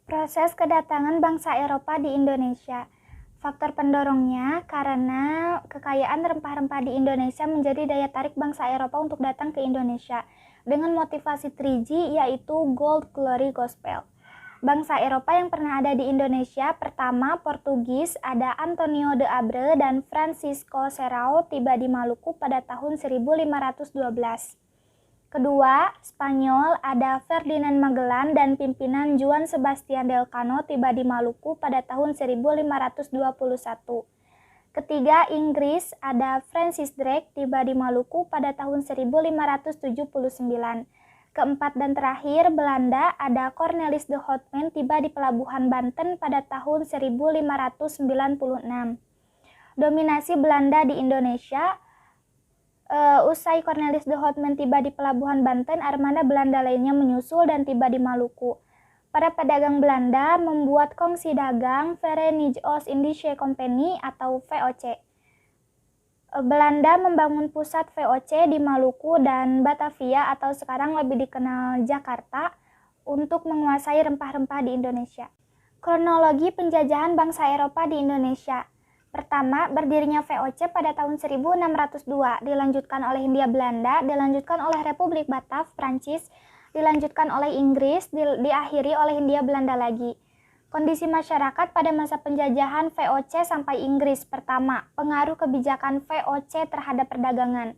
Proses kedatangan bangsa Eropa di Indonesia. Faktor pendorongnya karena kekayaan rempah-rempah di Indonesia menjadi daya tarik bangsa Eropa untuk datang ke Indonesia dengan motivasi 3G yaitu Gold Glory Gospel. Bangsa Eropa yang pernah ada di Indonesia, pertama Portugis, ada Antonio de Abreu dan Francisco Serrao tiba di Maluku pada tahun 1512. Kedua, Spanyol, ada Ferdinand Magellan dan pimpinan Juan Sebastian Elcano tiba di Maluku pada tahun 1521. Ketiga, Inggris, ada Francis Drake tiba di Maluku pada tahun 1579. Keempat dan terakhir, Belanda, ada Cornelis de Houtman tiba di Pelabuhan Banten pada tahun 1596. Dominasi Belanda di Indonesia. Usai Cornelis de Houtman tiba di Pelabuhan Banten, armada Belanda lainnya menyusul dan tiba di Maluku. Para pedagang Belanda membuat kongsi dagang Verenigde Oost-Indische Compagnie atau VOC. Belanda membangun pusat VOC di Maluku dan Batavia atau sekarang lebih dikenal Jakarta untuk menguasai rempah-rempah di Indonesia. Kronologi penjajahan bangsa Eropa di Indonesia. Pertama, berdirinya VOC pada tahun 1602, dilanjutkan oleh Hindia Belanda, dilanjutkan oleh Republik Batav, Prancis, dilanjutkan oleh Inggris, diakhiri oleh Hindia Belanda lagi. Kondisi masyarakat pada masa penjajahan VOC sampai Inggris. Pertama, pengaruh kebijakan VOC terhadap perdagangan.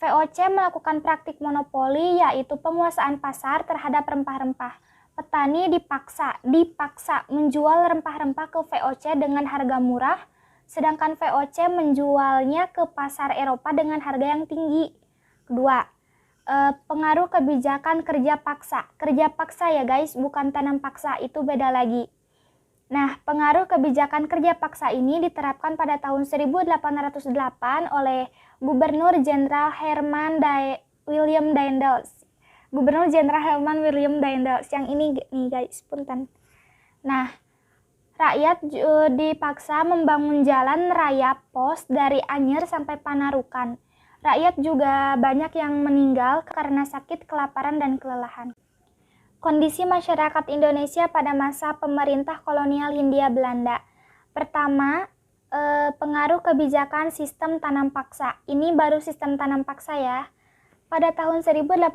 VOC melakukan praktik monopoli, yaitu penguasaan pasar terhadap rempah-rempah. Petani dipaksa menjual rempah-rempah ke VOC dengan harga murah, sedangkan VOC menjualnya ke pasar Eropa dengan harga yang tinggi. Kedua, pengaruh kebijakan kerja paksa. Kerja paksa ya guys, bukan tanam paksa, itu beda lagi. Nah, pengaruh kebijakan kerja paksa ini diterapkan pada tahun 1808 oleh Gubernur Jenderal William Daendels. Gubernur Jenderal Herman William Daendels. Yang ini nih guys, punten. Nah, rakyat dipaksa membangun jalan raya pos dari Anyer sampai Panarukan. Rakyat juga banyak yang meninggal karena sakit, kelaparan, dan kelelahan. Kondisi masyarakat Indonesia pada masa pemerintah kolonial Hindia Belanda. Pertama, pengaruh kebijakan sistem tanam paksa. Ini baru sistem tanam paksa ya. Pada tahun 1830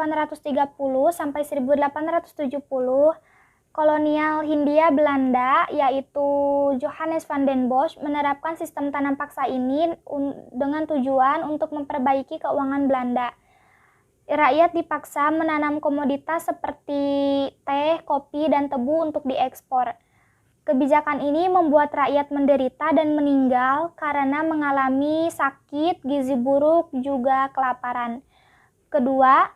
sampai 1870, kolonial Hindia Belanda, yaitu Johannes van den Bosch, menerapkan sistem tanam paksa ini dengan tujuan untuk memperbaiki keuangan Belanda. Rakyat dipaksa menanam komoditas seperti teh, kopi, dan tebu untuk diekspor. Kebijakan ini membuat rakyat menderita dan meninggal karena mengalami sakit, gizi buruk, juga kelaparan. Kedua,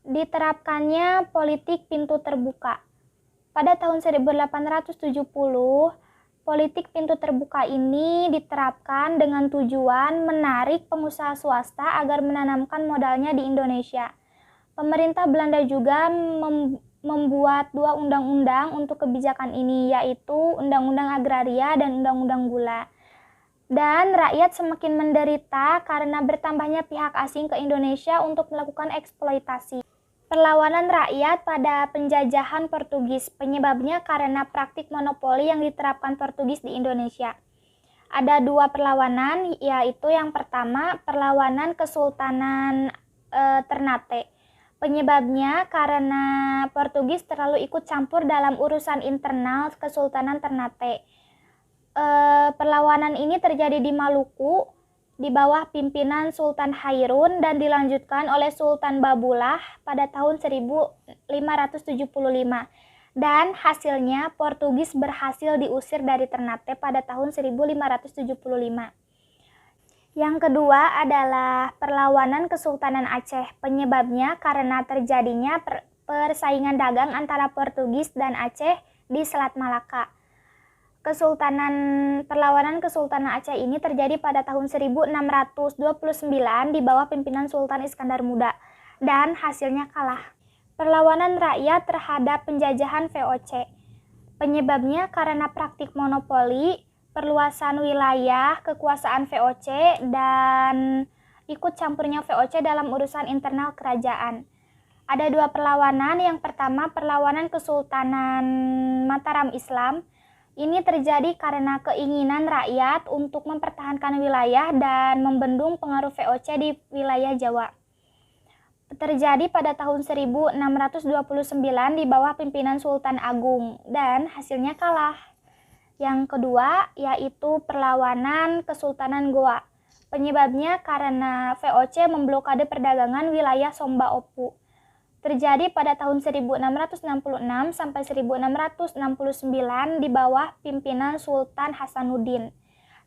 diterapkannya politik pintu terbuka. Pada tahun 1870, politik pintu terbuka ini diterapkan dengan tujuan menarik pengusaha swasta agar menanamkan modalnya di Indonesia. Pemerintah Belanda juga membuat dua undang-undang untuk kebijakan ini, yaitu Undang-Undang Agraria dan Undang-Undang Gula. Dan rakyat semakin menderita karena bertambahnya pihak asing ke Indonesia untuk melakukan eksploitasi. Perlawanan rakyat pada penjajahan Portugis, penyebabnya karena praktik monopoli yang diterapkan Portugis di Indonesia. Ada dua perlawanan, yaitu yang pertama, perlawanan Kesultanan Ternate. Penyebabnya karena Portugis terlalu ikut campur dalam urusan internal Kesultanan Ternate. Perlawanan ini terjadi di Maluku, di bawah pimpinan Sultan Hairun dan dilanjutkan oleh Sultan Babullah pada tahun 1575. Dan hasilnya Portugis berhasil diusir dari Ternate pada tahun 1575. Yang kedua adalah perlawanan Kesultanan Aceh. Penyebabnya karena terjadinya persaingan dagang antara Portugis dan Aceh di Selat Malaka. Perlawanan Kesultanan Aceh ini terjadi pada tahun 1629 di bawah pimpinan Sultan Iskandar Muda dan hasilnya kalah. Perlawanan rakyat terhadap penjajahan VOC. Penyebabnya karena praktik monopoli, perluasan wilayah kekuasaan VOC, dan ikut campurnya VOC dalam urusan internal kerajaan. Ada dua perlawanan. Yang pertama, perlawanan Kesultanan Mataram Islam. Ini terjadi karena keinginan rakyat untuk mempertahankan wilayah dan membendung pengaruh VOC di wilayah Jawa. Terjadi pada tahun 1629 di bawah pimpinan Sultan Agung dan hasilnya kalah. Yang kedua yaitu perlawanan Kesultanan Goa. Penyebabnya karena VOC memblokade perdagangan wilayah Somba Opu. Terjadi pada tahun 1666 sampai 1669 di bawah pimpinan Sultan Hasanuddin.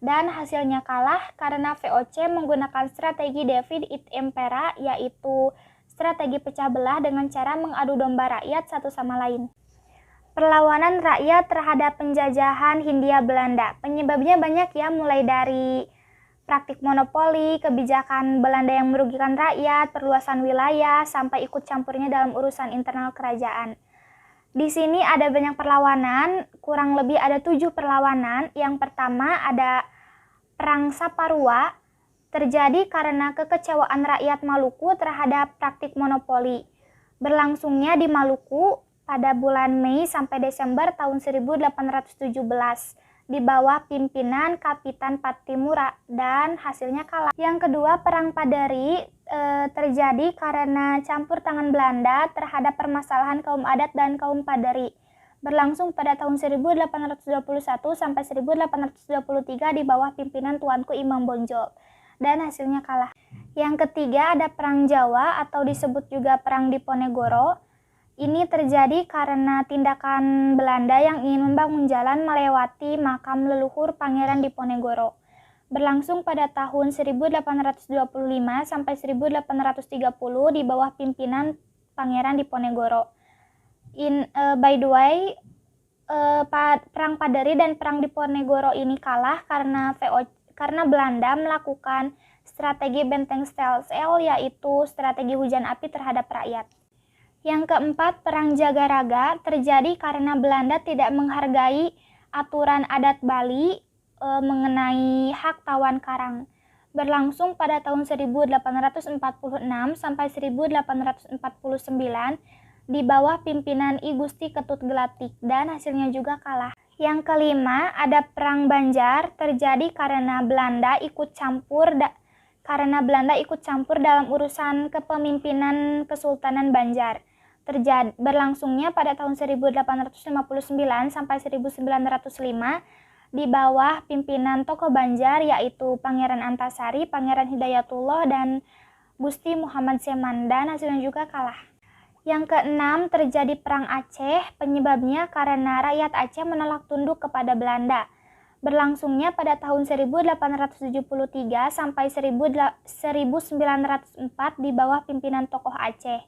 Dan hasilnya kalah karena VOC menggunakan strategi Divide et Impera, yaitu strategi pecah belah dengan cara mengadu domba rakyat satu sama lain. Perlawanan rakyat terhadap penjajahan Hindia Belanda. Penyebabnya banyak ya, mulai dari praktik monopoli, kebijakan Belanda yang merugikan rakyat, perluasan wilayah, sampai ikut campurnya dalam urusan internal kerajaan. Di sini ada banyak perlawanan, kurang lebih ada 7 perlawanan. Yang pertama ada Perang Saparua, terjadi karena kekecewaan rakyat Maluku terhadap praktik monopoli. Berlangsungnya di Maluku pada bulan Mei sampai Desember tahun 1817. Di bawah pimpinan Kapitan Patimura dan hasilnya kalah. Yang kedua, Perang Padari terjadi karena campur tangan Belanda terhadap permasalahan kaum adat dan kaum Padari. Berlangsung pada tahun 1821 sampai 1823 di bawah pimpinan Tuanku Imam Bonjol dan hasilnya kalah. Yang ketiga ada Perang Jawa atau disebut juga Perang Diponegoro. Ini terjadi karena tindakan Belanda yang ingin membangun jalan melewati makam leluhur Pangeran Diponegoro. Berlangsung pada tahun 1825 sampai 1830 di bawah pimpinan Pangeran Diponegoro. By the way, Perang Padari dan Perang Diponegoro ini kalah karena Belanda melakukan strategi benteng sel-sel, yaitu strategi hujan api terhadap rakyat. Yang keempat, Perang Jagaraga terjadi karena Belanda tidak menghargai aturan adat Bali mengenai hak tawan karang. Berlangsung pada tahun 1846 sampai 1849 di bawah pimpinan I Gusti Ketut Gelatik dan hasilnya juga kalah. Yang kelima, ada Perang Banjar terjadi karena Belanda ikut campur dalam urusan kepemimpinan Kesultanan Banjar. Berlangsungnya pada tahun 1859 sampai 1905 di bawah pimpinan tokoh Banjar, yaitu Pangeran Antasari, Pangeran Hidayatullah, dan Gusti Muhammad Seman, dan hasilnya juga kalah. Yang keenam, terjadi Perang Aceh. Penyebabnya karena rakyat Aceh menolak tunduk kepada Belanda. Berlangsungnya pada tahun 1873 sampai 1904 di bawah pimpinan tokoh Aceh,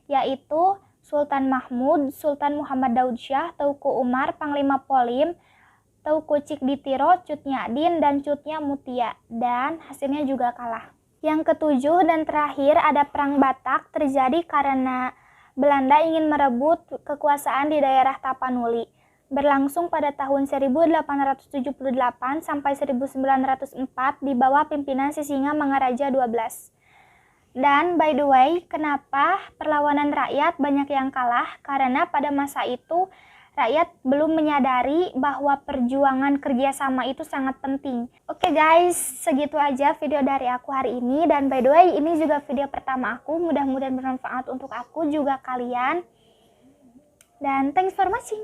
yaitu Sultan Mahmud, Sultan Muhammad Daud Syah, Teuku Umar, Panglima Polim, Teuku Cikditiro, Cut Nyadin, dan Cutnya Mutia, dan hasilnya juga kalah. Yang ketujuh dan terakhir ada Perang Batak, terjadi karena Belanda ingin merebut kekuasaan di daerah Tapanuli. Berlangsung pada tahun 1878 sampai 1904 di bawah pimpinan Sisinga Mangaraja XII. Dan by the way, kenapa perlawanan rakyat banyak yang kalah? Karena pada masa itu rakyat belum menyadari bahwa perjuangan kerjasama itu sangat penting. Oke guys, segitu aja video dari aku hari ini. Dan by the way, ini juga video pertama aku. Mudah-mudahan bermanfaat untuk aku juga kalian. Dan thanks for watching.